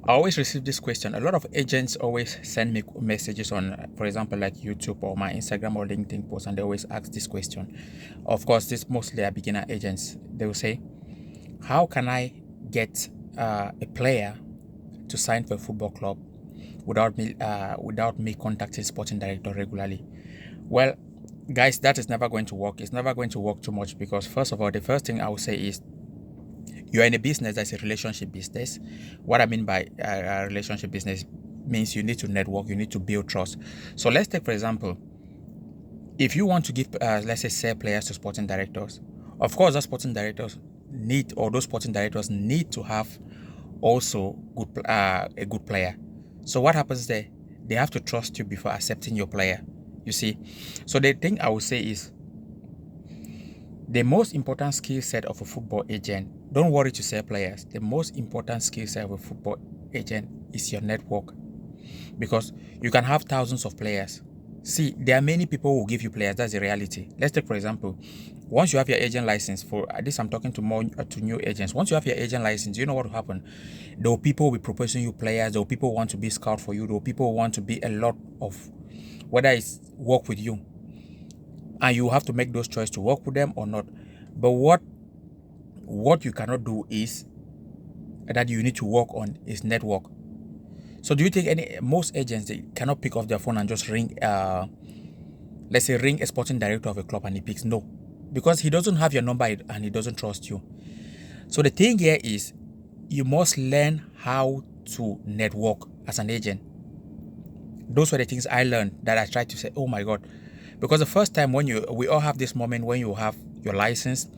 I always receive this question. A lot of agents always send me messages on, for example, like YouTube or my Instagram or LinkedIn post, and they always ask this question. Of course, this mostly are beginner agents. They will say, how can I get a player to sign for a football club without me contacting sporting director regularly? Well, guys, that is never going to work. It's never going to work too much because, first of all, the first thing I would say is you're in a business that's a relationship business. What I mean by a relationship business means you need to network, you need to build trust. So let's take, for example, if you want to give, let's say, sell players to sporting directors, of course, those sporting directors need to have also a good player. So what happens there? They have to trust you before accepting your player. You see, so the thing I would say is the most important skill set of a football agent, don't worry to sell players. The most important skill set of a football agent is your network. Because you can have thousands of players. See, there are many people who will give you players. That's the reality. Let's take, for example, once you have your agent license, for this I'm talking to new agents. Once you have your agent license, you know what will happen? There will people will be proposing you players. There will people who want to be scout for you. There will people who want to be a lot of, whether it's work with you. And you have to make those choices to work with them or not. But what you cannot do is that you need to work on is network. So do you think most agents, they cannot pick up their phone and just ring let's say ring a sporting director of a club and he picks? No, because he doesn't have your number and he doesn't trust you. So the thing here is you must learn how to network as an agent. Those were the things I learned that I tried to say, oh my God. Because the first time we all have this moment when you have your license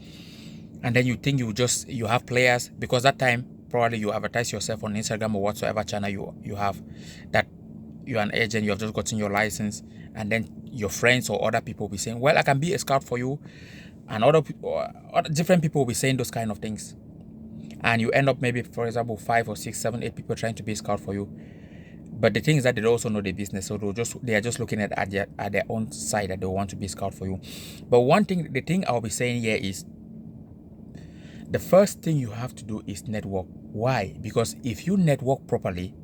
and then you think you have players, because that time probably you advertise yourself on Instagram or whatsoever channel you have, that you're an agent, you have just gotten your license, and then your friends or other people will be saying, well, I can be a scout for you, and other different people will be saying those kind of things, and you end up maybe, for example, 5 or 6, 7, 8 people trying to be a scout for you. But the thing is that they also know the business, so they are just looking at their own side that they want to be scout for you. But the thing I'll be saying here is the first thing you have to do is network. Why? Because if you network properly,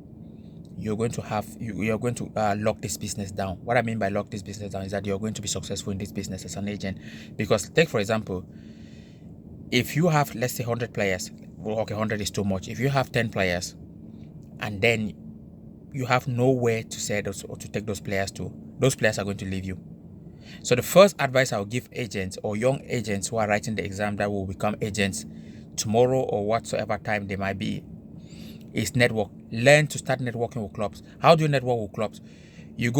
you're going to lock this business down. What I mean by lock this business down is that you're going to be successful in this business as an agent. Because take, for example, if you have, let's say, 100 players, well, okay, 100 is too much. If you have 10 players and then you have nowhere to sell those or to take those players to, those players are going to leave you. So the first advice I'll give agents or young agents who are writing the exam that will become agents tomorrow or whatsoever time they might be is network. Learn to start networking with clubs. How do you network with clubs? You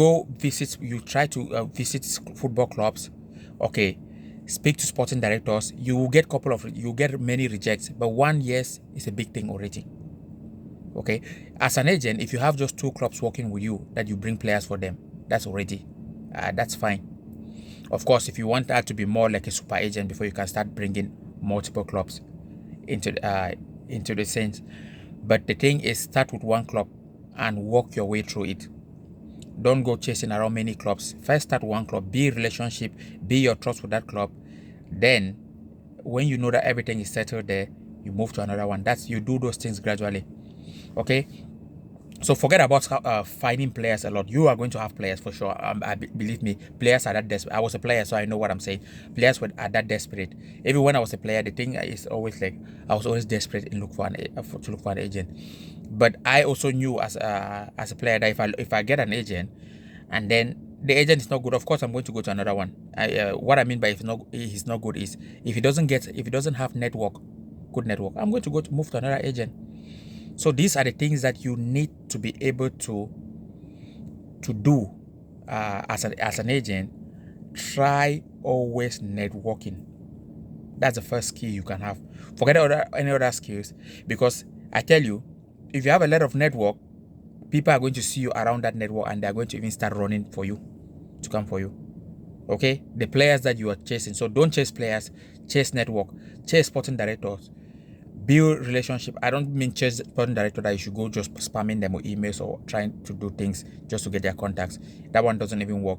try to visit football clubs. Okay, speak to sporting directors. You get many rejects, but one yes is a big thing already. Okay, as an agent, if you have just 2 clubs working with you that you bring players for them, that's fine. Of course, if you want that to be more like a super agent before you can start bringing multiple clubs into the sense. But the thing is, start with 1 club and work your way through it. Don't go chasing around many clubs. First start 1 club, be relationship, be your trust with that club. Then when you know that everything is settled there, you move to another one. You do those things gradually. Okay, so forget about finding players a lot. You are going to have players for sure. Believe me, players are that desperate. I was a player, so I know what I'm saying. Players are that desperate. Even when I was a player, the thing is always like I was always desperate to look for an agent. But I also knew as a player that if I get an agent, and then the agent is not good, of course I'm going to go to another one. What I mean by he's not good is if he doesn't have good network, I'm going to move to another agent. So these are the things that you need to be able to do as an agent. Try always networking. That's the first skill you can have. Forget any other skills, because I tell you, if you have a lot of network, people are going to see you around that network and they're going to even start running for you to come for you. Okay, the players that you are chasing. So don't chase players, chase network, chase sporting directors. Build relationship. I don't mean chase sporting director that you should go just spamming them with emails or trying to do things just to get their contacts. That one doesn't even work.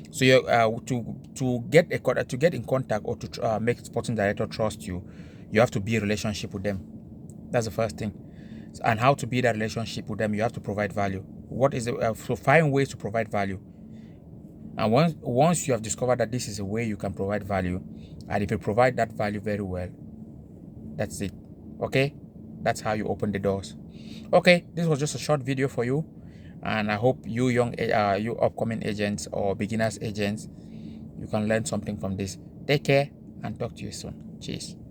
So you to get in contact or to make sporting director trust you, you have to build a relationship with them. That's the first thing. and how to build a relationship with them. You have to provide value. What is it? So find ways to provide value. And once you have discovered that this is a way you can provide value, and if you provide that value very well, that's it. Okay, that's how you open the doors. Okay, this was just a short video for you, and I hope you you upcoming agents or beginners agents, you can learn something from this. Take care and talk to you soon. Cheers.